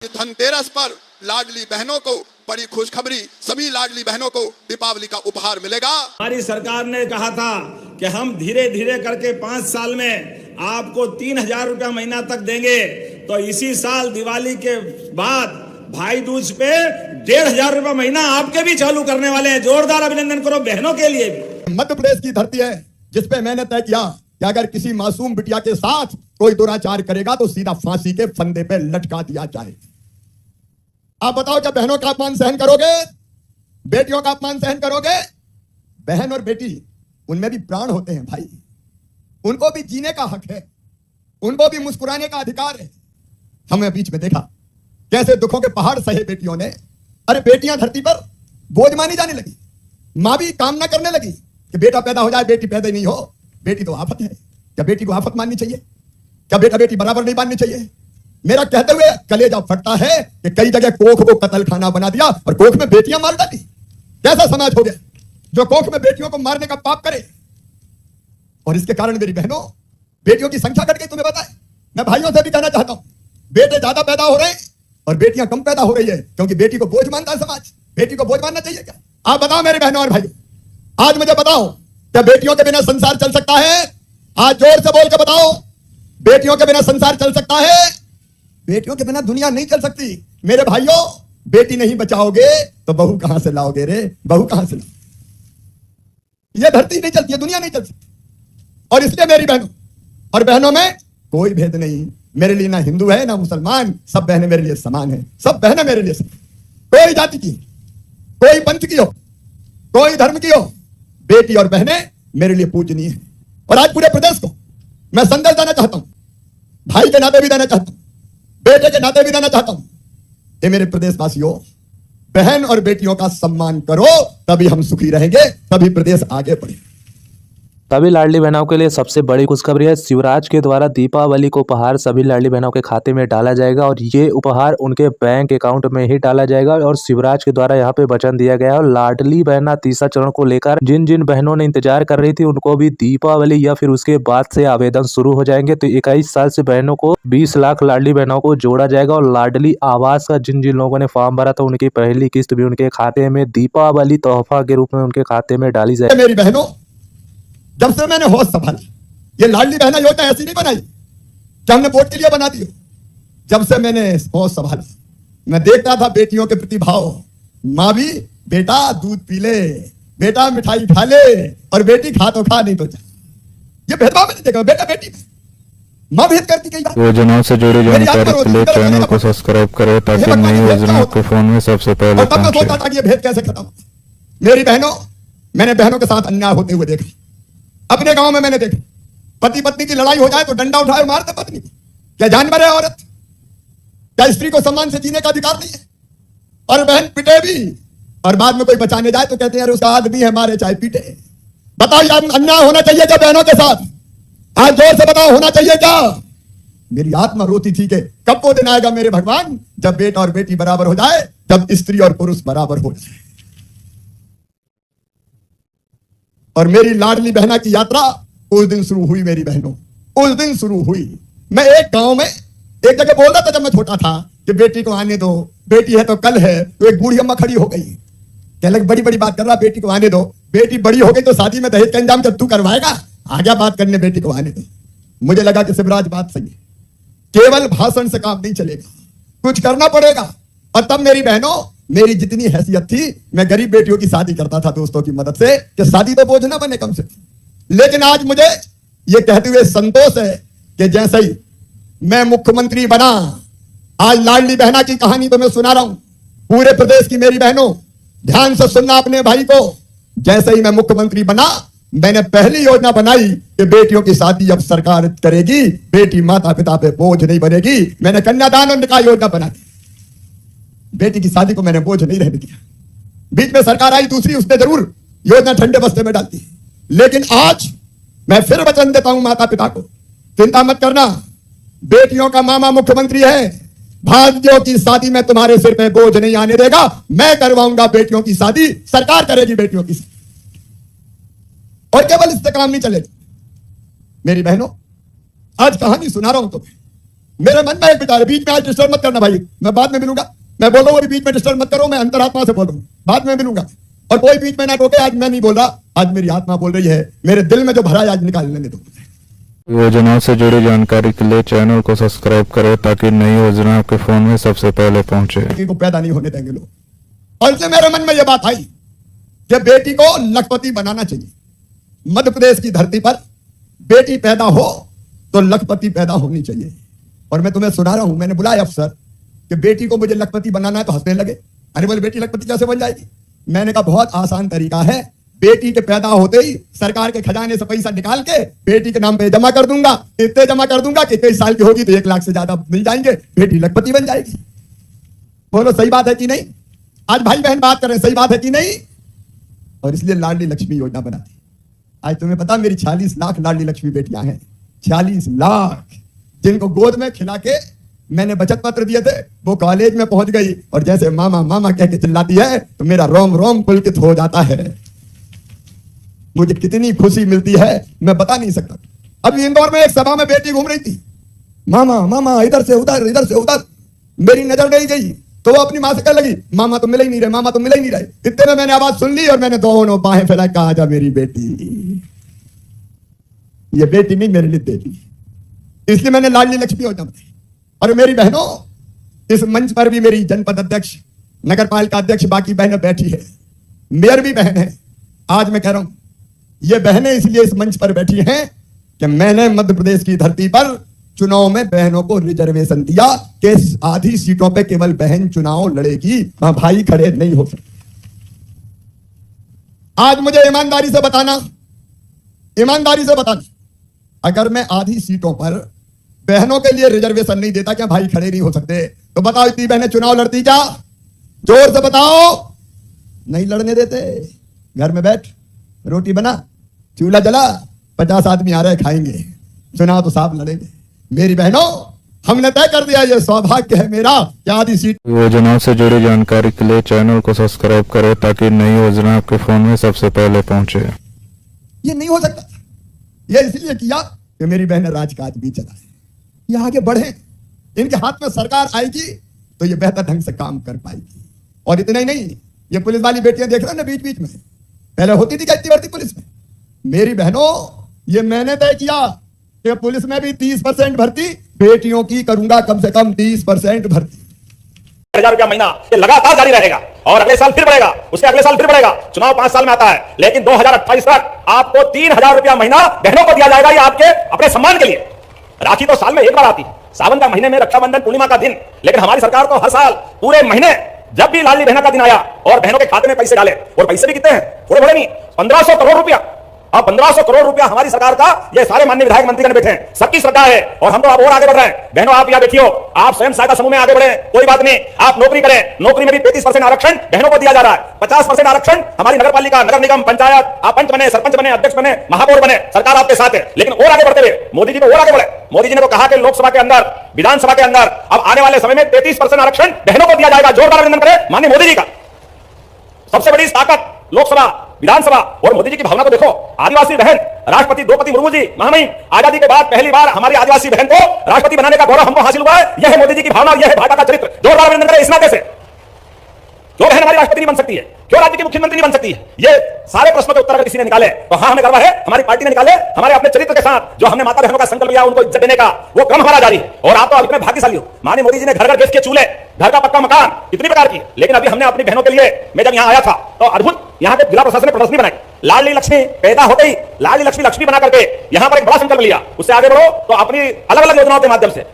धनतेरस पर लाडली बहनों को बड़ी खुशखबरी, सभी लाडली बहनों को दीपावली का उपहार मिलेगा। हमारी सरकार ने कहा था कि हम धीरे धीरे करके 5 साल में आपको 3,000 रुपया महीना तक देंगे। तो इसी साल दिवाली के बाद भाई दूज पे 1,500 रुपया महीना आपके भी चालू करने वाले हैं। जोरदार अभिनंदन करो बहनों के लिए भी। मध्य प्रदेश की धरती है जिसपे मैंने तय किया कि अगर किसी मासूम बिटिया के साथ कोई दुराचार करेगा तो सीधा फांसी के फंदे पे लटका दिया जाए। आप बताओ, क्या बहनों का अपमान सहन करोगे? बेटियों का अपमान सहन करोगे? बहन और बेटी, उनमें भी प्राण होते हैं भाई, उनको भी जीने का हक है, उनको भी मुस्कुराने का अधिकार है। हमने बीच में देखा कैसे दुखों के पहाड़ सहे बेटियों ने। अरे बेटियां धरती पर बोझ मानी जाने लगी, मां भी कामना करने लगी कि बेटा पैदा हो जाए, बेटी पैदा नहीं हो। बेटी तो आफत है, क्या बेटी को आफत माननी चाहिए? क्या बेटा बेटी बराबर नहीं माननी चाहिए? मेरा कहते हुए कलेजा फटता है कि कई जगह कोख को कत्ल खाना बना दिया और कोख में बेटियां मार डाली। कैसा समाज हो गया जो कोख में बेटियों को मारने का पाप करे? और इसके कारण मेरी बहनों, बेटियों की संख्या घट गई। तुम्हें पता है, मैं भाइयों से भी कहना चाहता हूं, बेटे ज्यादा पैदा हो रहे हैं और बेटियां कम पैदा हो रही है, क्योंकि बेटी को बोझ मानता है समाज। बेटी को बोझ मानना चाहिए क्या? आप बताओ मेरे बहनों और भाइयों, आज मुझे बताओ, क्या बेटियों के बिना संसार चल सकता है? आज जोर से बोल के बताओ, बेटियों के बिना संसार चल सकता है? बेटियों के बिना दुनिया नहीं चल सकती। मेरे भाइयों, बेटी नहीं बचाओगे तो बहू कहां से लाओगे रे? बहू कहां से लाओगे? ये धरती नहीं चलती है, दुनिया नहीं चल सकती। और इसलिए मेरी बहनों, और बहनों में कोई भेद नहीं। मेरे लिए ना हिंदू है ना मुसलमान, सब बहनें मेरे लिए समान है। सब बहनें मेरे लिए समान, कोई जाति की, कोई पंथ की हो, कोई धर्म की हो, बेटी और बहनें मेरे लिए पूजनीय है। और आज पूरे प्रदेश को मैं संदेश देना चाहता हूं, भाई के नाते भी देना चाहता हूं, बेटे के नाते भी देना चाहता हूं। ये मेरे प्रदेशवासियों, बहन और बेटियों का सम्मान करो, तभी हम सुखी रहेंगे, तभी प्रदेश आगे बढ़ेगा। सभी लाडली बहनों के लिए सबसे बड़ी खुशखबरी है। शिवराज के द्वारा दीपावली को उपहार सभी लाडली बहनों के खाते में डाला जाएगा और ये उपहार उनके बैंक अकाउंट में ही डाला जाएगा। और शिवराज के द्वारा यहाँ पे वचन दिया गया है। और लाडली बहना तीसरा चरण को लेकर जिन जिन बहनों ने इंतजार कर रही थी, उनको भी दीपावली या फिर उसके बाद से आवेदन शुरू हो जाएंगे। तो 21 साल से बहनों को 20 लाख लाडली बहनों को जोड़ा जाएगा। और लाडली आवास का जिन जिन लोगों ने फॉर्म भरा था, उनकी पहली किस्त भी उनके खाते में दीपावली तोहफा के रूप में उनके खाते में डाली जाएगी। मेरी बहनों, जब से मैंने होश संभाला, ये लाडली बहना योजना ऐसी नहीं बनाई कि हमने वोट के लिए बना दी। जब से मैंने होश संभाला, मैं देखता था बेटियों के प्रति भाव। माँ भी, बेटा दूध पी ले, बेटा मिठाई खा ले, और बेटी खा तो खा नहीं तो जा। ये भेदभाव मैंने देखा बेटा बेटी में। माँ भेद करती गई। योजनाओं से जुड़ी जानकारी के लिए चैनल को सब्सक्राइब करें ताकि नई योजना आपके फोन में सबसे पहले तब मैं सोचता था कि ये भेद कैसे खत्म। मेरी बहनों, मैंने बहनों के साथ अन्याय होते हुए देखा। अपने गांव में मैंने देखा, पति पत्नी की लड़ाई हो जाए तो डंडा उठाए मारते पत्नी को। क्या जानवर है औरत? क्या स्त्री को सम्मान से जीने का अधिकार नहीं है? और बहन पिटे भी, और बाद में कोई बचाने जाए तो कहते हैं अरे उसका आदमी है, मारे चाहे पीटे। बताओ, यार अन्याय होना चाहिए क्या बहनों के साथ? आज जोर से बताओ, होना चाहिए क्या? मेरी आत्मा रोती थी कि कब वो दिन आएगा मेरे भगवान, जब बेटा और बेटी बराबर हो जाए, जब स्त्री और पुरुष बराबर हो जाए। और मेरी लाडली बहना की यात्रा उस दिन शुरू हुई। मेरी बहनों, उस दिन शुरू हुई। मैं एक गांव में एक जगह बोल रहा था जब मैं छोटा था कि बेटी को आने दो, बेटी है तो कल है। तो एक बूढ़ी अम्मा खड़ी हो गई, कहने लगी बड़ी बड़ी बात कर रहा, बेटी को आने दो। बेटी बड़ी हो गई तो शादी में दहेज का इंतजाम जब तू करवाएगा, आगे बात करने, बेटी को आने दो। मुझे लगा कि शिवराज बात सही है, केवल भाषण से काम नहीं चलेगा, कुछ करना पड़ेगा। और तब मेरी बहनों, मेरी जितनी हैसियत थी, मैं गरीब बेटियों की शादी करता था दोस्तों की मदद से, कि शादी तो बोझ ना बने कम से। लेकिन आज मुझे यह कहते हुए संतोष है कि जैसे ही मैं मुख्यमंत्री बना, आज लाडली बहना की कहानी तो मैं सुना रहा हूं पूरे प्रदेश की। मेरी बहनों, ध्यान से सुनना अपने भाई को। जैसे ही मैं मुख्यमंत्री बना, मैंने पहली योजना बनाई कि बेटियों की शादी जब सरकार करेगी, बेटी माता पिता पे बोझ नहीं बनेगी। मैंने कन्यादान और निकाह योजना बना दी। बेटी की शादी को मैंने बोझ नहीं रहने दिया। बीच में सरकार आई दूसरी, उसने जरूर योजना ठंडे बस्ते में डालती। लेकिन आज मैं फिर वचन देता हूं माता पिता को, चिंता मत करना, बेटियों का मामा मुख्यमंत्री है, भाइयों की शादी में तुम्हारे सिर पे बोझ नहीं आने देगा। मैं करवाऊंगा बेटियों की शादी, सरकार करेगी बेटियों की शादी। और केवल इससे काम नहीं चलेगा। मेरी बहनों, आज कहानी सुना रहा हूं तुम्हें। मेरे मन में एक विचार है, बीच में आज डिस्टर्ब मत करना भाई, मैं बाद में मिलूंगा। मैं बोल रहा हूँ अभी बीच में डिस्टर्ब मत करो, मैं अंतरात्मा से बोल रहा हूँ, बाद में मिलूंगा। और कोई बीच में ना टोके, आज मैं नहीं बोल रहा, आज मेरी आत्मा बोल रही है, मेरे दिल में जो भरा है आज निकालने दो। योजनाओं से जुड़ी जानकारी के लिए चैनल को सब्सक्राइब करें ताकि नई योजना आपके फोन में सबसे पहले पहुंचे। बेटी को पैदा नहीं होने देंगे लोग। और इसलिए मेरे मन में यह बात आई कि बेटी को लखपति बनाना चाहिए। मध्य प्रदेश की धरती पर बेटी पैदा हो तो लखपति पैदा होनी चाहिए। और मैं तुम्हें सुना रहा हूं, मैंने बुलाया अफसर कि बेटी को मुझे लखपति बनाना है, तो हंसने लगे। अरे बोले बेटी लखपति कैसे बन जाएगी? मैंने कहा बहुत आसान तरीका है, बेटी के पैदा होते ही सरकार के खजाने से पैसा निकाल के बेटी के नाम पे जमा कर दूंगा, इतने जमा कर दूंगा कि 21 साल की होगी तो 1 लाख से ज्यादा मिल जाएंगे, बेटी लखपति बन जाएगी। बोलो सही बात है कि नहीं? आज भाई बहन बात कर रहे हैं, सही बात है कि नहीं? और इसलिए लाडली लक्ष्मी योजना बना दी। आज तुम्हें पता मेरी 46 लाख लाडली लक्ष्मी बेटियां हैं, 46 लाख, जिनको गोद में खिला के मैंने बचत पत्र दिए थे, वो कॉलेज में पहुंच गई और जैसे मामा मामा कह के चिल्लाती है तो मेरा रोम रोम पुलकित हो जाता है। मुझे कितनी खुशी मिलती है मैं बता नहीं सकता। अभी इंदौर में एक सभा में बेटी घूम रही थी, मामा मामा इधर से उधर इधर से उधर, मेरी नजर नहीं गई तो वो अपनी मां से कहने लगी मामा तो मिल ही नहीं रहे, मामा तो मिल ही नहीं रहे। इतने में मैंने आवाज सुन ली और मैंने दोनों बाहें फैला कहा आजा मेरी बेटी। ये बेटी नहीं मेरे लिए बेटी, इसलिए मैंने लाडली लक्ष्मी योजना बताई। और मेरी बहनों, इस मंच पर भी मेरी जनपद अध्यक्ष, नगर पालिका अध्यक्ष, बाकी बहनें बैठी है, मेयर भी बहन है। आज मैं कह रहा हूं ये बहनें इसलिए इस मंच पर बैठी हैं कि मैंने मध्य प्रदेश की धरती पर चुनाव में बहनों को रिजर्वेशन दिया कि आधी सीटों पे केवल बहन चुनाव लड़ेगी, भाई खड़े नहीं हो सकते। आज मुझे ईमानदारी से बताना, अगर मैं आधी सीटों पर बहनों के लिए रिजर्वेशन नहीं देता, क्या भाई खड़े नहीं हो सकते? तो बताओ इतनी बहनें चुनाव लड़ती क्या? जोर से बताओ। नहीं लड़ने देते। घर में बैठ, रोटी बना, चूल्हा जला, 50 आदमी आ रहे खाएंगे, चुनाव तो साफ लड़ेंगे। मेरी बहनों, हमने तय कर दिया, ये सौभाग्य है मेरा कि आधी सीट। योजनाओं से जुड़ी जानकारी के लिए चैनल को सब्सक्राइब करें ताकि नई योजना आपके फोन में सबसे पहले पहुंचे। ये नहीं हो सकता। ये इसलिए किया कि मेरी बहन राजकाज भी चलाए, ये आगे बढ़े, इनके हाथ में सरकार आएगी तो ये बेहतर ढंग से काम कर पाएगी। और इतना ही नहीं, ये पुलिस वाली बेटियां देख रहे हो ना बीच बीच में, पहले होती थी क्या इतनी भर्ती पुलिस में? मेरी बहनों, ये मैंने तय किया कि पुलिस में भी 30% भर्ती बेटियों की करूंगा, कम से कम 30% भर्ती। 1000 रुपया महीना ये लगातार जारी रहेगा और अगले साल फिर बढ़ेगा, उसके अगले साल फिर बढ़ेगा। चुनाव 5 साल में आता है, लेकिन 2028 तक आपको 3000 रुपया महीना बहनों को दिया जाएगा। ये आपके अपने सम्मान के लिए। राखी तो साल में एक बार आती है, सावन का महीने में, रक्षाबंधन पूर्णिमा का दिन, लेकिन हमारी सरकार तो हर साल पूरे महीने जब भी लाडली बहना का दिन आया और बहनों के खाते में पैसे डाले, और पैसे भी कितने हैं, थोड़े बड़े नहीं, 1500 करोड़ रुपया। अब 1500 करोड़ रुपया हमारी सरकार का, ये सारे माननीय विधायक मंत्रीगण बैठे हैं, सबकी श्रद्धा है और हम तो अब और आगे बढ़ रहे हैं। बहनों आप यहाँ बैठियो, आप स्वयं सहायता समूह में आगे बढ़े, कोई बात नहीं, आप नौकरी करें, नौकरी में भी 35% आरक्षण बहनों को दिया जा रहा है, 50% आरक्षण हमारी नगर पालिका, नगर निगम, पंचायत, आप पंच बने, सरपंच बने, अध्यक्ष बने, महापौर बने, सरकार आपके साथ है। लेकिन और आगे बढ़ते हुए मोदी जी को और आगे बढ़े। मोदी जी ने तो कहा कि लोकसभा के अंदर, विधानसभा के अंदर अब आने वाले समय में 33% आरक्षण बहनों को दिया जाएगा। जोरदार अभिनंदन करें माननीय मोदी जी का। सबसे बड़ी ताकत लोकसभा, विधानसभा और मोदी जी की भावना को देखो। आदिवासी बहन राष्ट्रपति द्रौपदी मुर्मू जी, महामहिम, आजादी के बाद पहली बार हमारी आदिवासी बहन को राष्ट्रपति बनाने का गौरव हमको हासिल हुआ है। यह है मोदी जी की भावना, यह है भाजपा का चरित्र। जोरदार अभिनंदन करें इस नाते से। क्यों बहन हमारी राष्ट्रपति नहीं बन सकती है? क्यों राज्य की मुख्यमंत्री नहीं बन सकती है? ये सारे प्रश्नों के उत्तर अगर किसी ने निकाले तो हाँ हमें गर्व है, हमारी पार्टी ने निकाले। हमारे अपने चरित्र के साथ जो हमने माता बहनों का संकल्प लिया, उनको इज्जत देने का, वो क्रम हमारा जारी है। और आप तो इतने भाग्यशाली हो, माननीय मोदी जी ने घर घर गैस के चूल्हे, घर का पक्का मकान, इतनी प्रकार की। लेकिन अभी हमने अपनी बहनों के लिए, मैं जब यहाँ आया था तो अद्भुत यहाँ के जिला प्रशासन ने प्रदर्शनी बनाई, लाडली लक्ष्मी पैदा होते ही लाडली लक्ष्मी बना करके यहाँ पर एक बड़ा संकल्प लिया। उससे आगे बढ़ो तो अपनी अलग अलग योजनाओं के माध्यम से